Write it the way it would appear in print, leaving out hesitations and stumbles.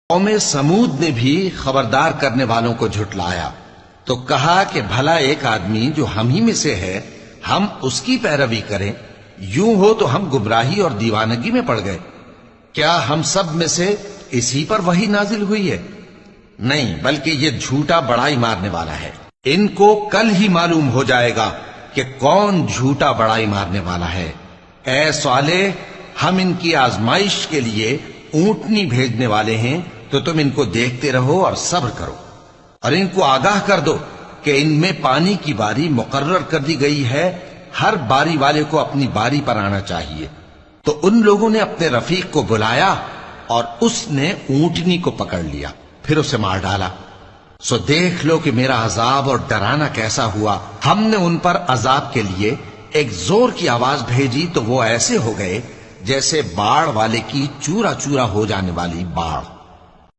قوم سمود نے بھی خبردار کرنے والوں کو جھٹلایا تو کہا کہ بھلا ایک آدمی جو ہم ہی میں سے ہے ہم اس کی پیروی کریں، یوں ہو تو ہم گمراہی اور دیوانگی میں پڑ گئے۔ کیا ہم سب میں سے اسی پر وحی نازل ہوئی ہے؟ نہیں، بلکہ یہ جھوٹا بڑائی مارنے والا ہے۔ ان کو کل ہی معلوم ہو جائے گا کہ کون جھوٹا بڑائی مارنے والا ہے۔ اے صالح، ہم ان کی آزمائش کے لیے اونٹنی بھیجنے والے ہیں، تو تم ان کو دیکھتے رہو اور صبر کرو، اور ان کو آگاہ کر دو کہ ان میں پانی کی باری مقرر کر دی گئی ہے، ہر باری والے کو اپنی باری پر آنا چاہیے۔ تو ان لوگوں نے اپنے رفیق کو بلایا اور اس نے اونٹنی کو پکڑ لیا، پھر اسے مار ڈالا۔ سو دیکھ لو کہ میرا عذاب اور ڈرانا کیسا ہوا۔ ہم نے ان پر عذاب کے لیے ایک زور کی آواز بھیجی تو وہ ایسے ہو گئے جیسے باڑ والے کی چورا چورا ہو جانے والی باڑ۔